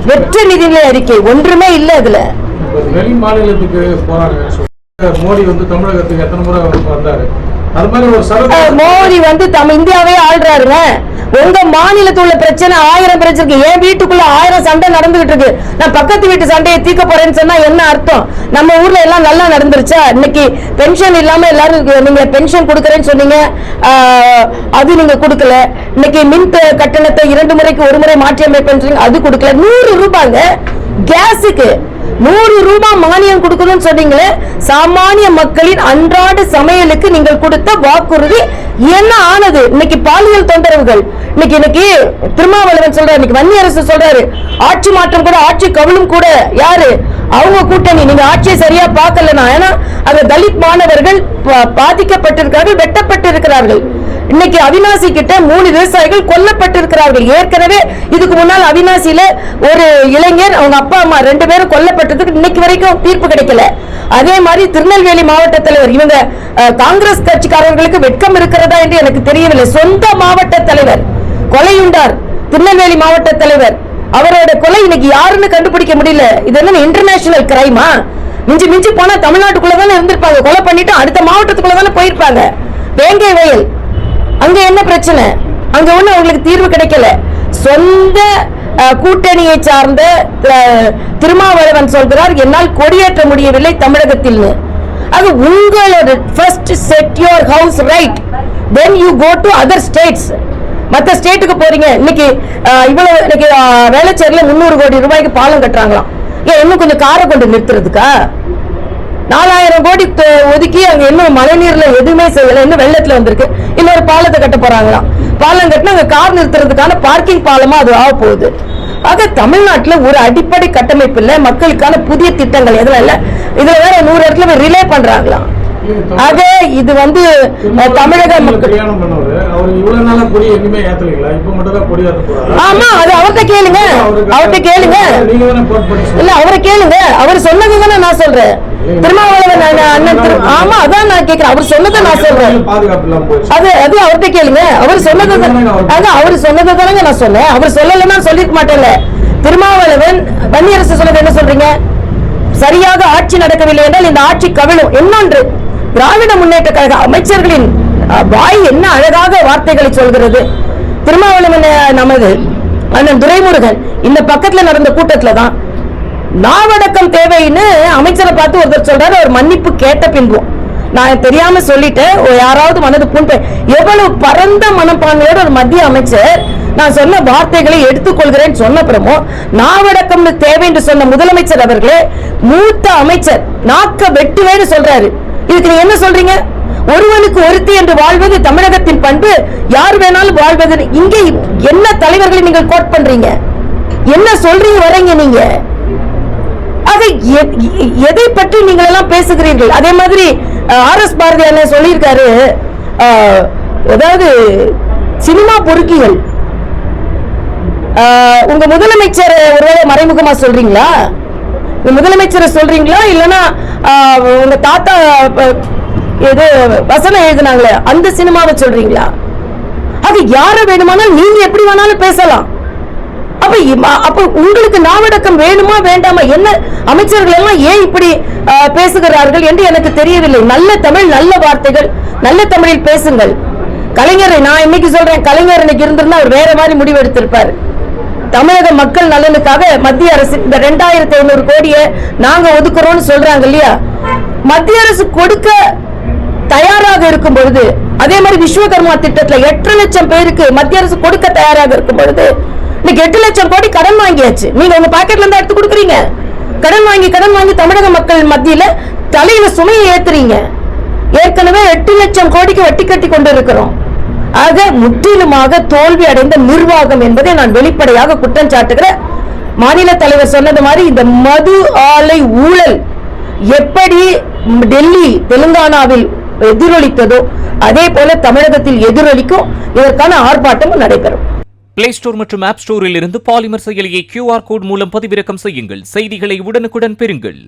வெற்று நிதிநிலை அறிக்கை ஒன்றுமே இல்ல. அதுல வெளி மாநிலத்துக்கு போறாங்க. மோடி வந்து தமிழகத்துக்கு எத்தனை முறை வந்தாரு? மோடி வந்து இந்தியாவே ஆள்றாருங்க. உங்க மாநிலத்துல உள்ள பிரச்சனை 1000 பிரச்சனை. என் வீட்டுக்குள்ள 1000 சண்டை நடந்துகிட்டு இருக்கு. நான் பக்கத்து வீட்டு சண்டையை தீர்க்க போறேன்னு சொன்னா என்ன அர்த்தம்? நம்ம ஊர்ல எல்லாம் நல்லா நடந்துருச்சா? இன்னைக்கு பென்ஷன் இல்லாம எல்லாரும் நீங்க பென்ஷன் கொடுக்கறேன்னு சொன்னீங்க, அது நீங்க கொடுக்கல. இன்னைக்கு மின் கட்டணத்தை 2 முறைக்கு 1 முறை மாற்றி அமைப்பு அது கொடுக்கல. 100 ரூபாங்க கேஸுக்கு 100 ரூபாய் மானியம் கொடுக்கணும்னு சொன்னீங்களே. சாமானிய மக்களின் அன்றாட சமையலுக்கு நீங்கள் கொடுத்த வாக்குறுதி என்ன ஆனது? இன்னைக்கு பாலியல் தொந்தரவுகள். இன்னைக்கு திருமாவளவன் சொல்றாரு, இன்னைக்கு வன்னியரசு சொல்றாரு ஆட்சி மாற்றம் கூட ஆட்சி கவிழும் கூட. யாரு? அவங்க கூட்டணி. நீங்க ஆட்சியை சரியா பார்க்கலனா, ஏன்னா அந்த தலித் மாணவர்கள் பாதிக்கப்பட்டிருக்கிறார்கள், வெட்டப்பட்டிருக்கிறார்கள். இன்னைக்கு அவிநாசி கிட்ட 3 விவசாயிகள் கொல்லப்பட்டிருக்கிறார்கள். ஏற்கனவே இதுக்கு முன்னால் அவிநாசியில ஒரு இளைஞர், அவங்க அப்பா அம்மா 2 பேரும் கொல்லப்பட்டதுக்கு இன்னைக்கு வரைக்கும் தீர்ப்பு கிடைக்கல. அதே மாதிரி திருநெல்வேலி மாவட்ட தலைவர், இவங்க காங்கிரஸ் கட்சிக்காரர்களுக்கு வெட்கம் இருக்கிறதா என்று எனக்கு தெரியவில்லை. சொந்த மாவட்ட தலைவர் கொலையுண்டார். திருநெல்வேலி மாவட்ட தலைவர், அவரோட கொலை இன்னைக்கு யாருன்னு கண்டுபிடிக்க முடியல. இது என்ன இன்டர்நேஷனல் கிரைமா? மிஞ்சி மிஞ்சி போனா தமிழ்நாட்டுக்குள்ளதானே இருந்திருப்பாங்க. கொலை பண்ணிட்டு அடுத்த மாவட்டத்துக்குள்ளதானே போயிருப்பாங்க. வேங்கை வயல், அங்க என்ன பிரச்சனை? அங்க ஒண்ணு அவங்களுக்கு தீர்வு கிடைக்கல. சொந்த கூட்டணியை சார்ந்த திருமாவளவன் சொல்கிறார், என்னால் கொடியேற்ற முடியவில்லை தமிழகத்தில். அது உங்களோட first set your house right, then you go to other states. மற்ற ஸ்டேட்டுக்கு போறீங்க. இன்னைக்கு இவ்வளவு இன்னைக்கு வேளச்சேரியில 300 கோடி ரூபாய்க்கு பாலம் கட்டுறாங்களாம். ஏன் இன்னும் கொஞ்சம் காரை கொண்டு நிறுத்துறதுக்கா? 4000 கோடி ஒதுக்கி அங்க இன்னும் மழை நீர்ல எதுவுமே செய்யல. இன்னும் வெள்ளத்துல வந்திருக்கு. இன்னொரு பாலத்தை கட்ட போறாங்களாம். பாலம் கட்டினா அங்க கார் நிறுத்துறதுக்கான பார்க்கிங் பாலமா அது ஆக போகுது. ஆக தமிழ்நாட்டுல ஒரு அடிப்படை கட்டமைப்பு இல்ல, மக்களுக்கான புதிய திட்டங்கள் எதுவும் இல்ல. இதுல வேற 100 இடத்துல ரிலே பண்றாங்களாம். ஆக இது வந்து தமிழக மக்கள். ஆமா, அது அவர்கிட்ட கேளுங்க, அவர்கிட்ட கேளுங்க. இல்ல, அவரை கேளுங்க. அவர் சொன்னதுதானே நான் சொல்றேன். திருமாவளவன் அண்ணன் ஆமா, அதான் நான் கேட்கிறேன். அவர் சொன்னதை நான் சொல்றேன். அது அவர்கிட்ட கேளுங்க. அவர் சொன்னது அவர் சொன்னதை தானங்க நான் சொன்னேன். அவர் சொல்லலைன்னா சொல்லிருக்க மாட்டேன்ல. திருமாவளவன் வன்னியரசு சொன்னது என்ன சொல்றீங்க? சரியாக ஆட்சி நடக்கவில்லை என்றால் இந்த ஆட்சி கவிழும். இன்னொன்று, திராவிட முன்னேற்ற கழக அமைச்சர்களின் வாய் என்ன அழகாக வார்த்தைகளை சொல்கிறது. திருமாவளவன் நமது அண்ணன் துரைமுருகன் இந்த பக்கத்துல நடந்த கூட்டத்துல தான் நாவடக்கம் தேவைன்னு அமைச்சரை பார்த்து ஒருத்தர் சொல்றாரு. அவர் மன்னிப்பு கேட்ட பின்பும் நான் தெரியாம சொல்லிட்டேன், யாராவது மனது புண்பை. எவ்வளவு பரந்த மனப்பான்மையோட ஒரு மத்திய அமைச்சர் நான் சொன்ன வார்த்தைகளை எடுத்துக்கொள்கிறேன் சொன்னப்புறமோ நாவடக்கம் தேவை என்று சொன்ன முதலமைச்சர் அவர்களே, மூத்த அமைச்சர் நாக்க வெட்டுவேன்னு சொல்றாரு. இதுக்கு நீங்க என்ன சொல்றீங்க? ஒருவனுக்கு ஒருத்தி என்று வாழ்வது தமிழகத்தின் பண்பு, யார் வேணாலும் வாழ்வது. இங்கே என்ன தலைவர்களை நீங்கள் கோட் பண்றீங்க? என்ன சொல்றீங்க வரீங்க நீங்க? அதை எதை பற்றி நீங்கள் எல்லாம் பேசுகிறீர்கள்? அதே மாதிரி RS பாரதி அண்ணன் சொல்லியிருக்காரு, அதாவது சினிமா பொறுக்கிகள். உங்க முதலமைச்சர் ஒருவேளை மறைமுகமா சொல்றீங்களா? முதலமைச்சரை சொல்றீங்களா, இல்லைன்னா உங்க தாத்தா எது வசனம் எழுதினாங்களே அந்த சினிமாவை சொல்றீங்களா? அது யார வேணுமானால் நீங்க எப்படி வேணாலும் பேசலாம். அப்ப உங்களுக்கு நாவடக்கம் வேணுமா வேண்டாமா? என்ன அமைச்சர்கள் எல்லாம் ஏன் இப்படி பேசுகிறார்கள் என்று எனக்கு தெரியவில்லை. நல்ல தமிழ், நல்ல வார்த்தைகள், நல்ல தமிழில் பேசுங்கள். கலைஞரை நான் இன்னைக்கு சொல்றேன், கலைஞர் இன்னைக்கு இருந்திருந்தா அவர் வேற மாதிரி முடிவு எடுத்திருப்பாரு. தமிழக மக்கள் நலனுக்காக மத்திய அரசு இந்த 2500 கோடியை நாங்க ஒதுக்குறோம்னு சொல்றாங்க இல்லையா? மத்திய அரசு கொடுக்க தயாராக இருக்கும் பொழுது, அதே மாதிரி விஸ்வகர்மா திட்டத்துல 8 லட்சம் பேருக்கு மத்திய அரசு கொடுக்க தயாராக இருக்கும் பொழுது, இன்னைக்கு 8 லட்சம் கோடி கடன் வாங்கியாச்சு. நீங்க உங்க பாக்கெட்ல இருந்து எடுத்து கொடுக்குறீங்க. கடன் வாங்கி தமிழக மக்கள் மத்தியில தலையில சுமையை ஏத்துறீங்க. ஏற்கனவே 8 லட்சம் கோடிக்கு வட்டி கட்டி கொண்டு இருக்கிறோம். ஆக முற்றிலுமாக தோல்வி அடைந்த நிர்வாகம் என்பதை நான் வெளிப்படையாக குற்றம் சாட்டுகிறேன். மாநில தலைவர் சொன்னது மாதிரி இந்த மது ஆலை ஊழல் எப்படி டெல்லி தெலுங்கானாவில் எதிரொலித்ததோ அதே போல தமிழகத்தில் எதிரொலிக்கும். இதற்கான ஆர்ப்பாட்டமும் நடைபெறும். பிளே ஸ்டோர் மற்றும் ஆப் ஸ்டோரில் இருந்து பாலிமர் செயலியை QR கோட் மூலம் பதிவிறக்கம் செய்யுங்கள். செய்திகளை உடனுக்குடன் பெறுங்கள்.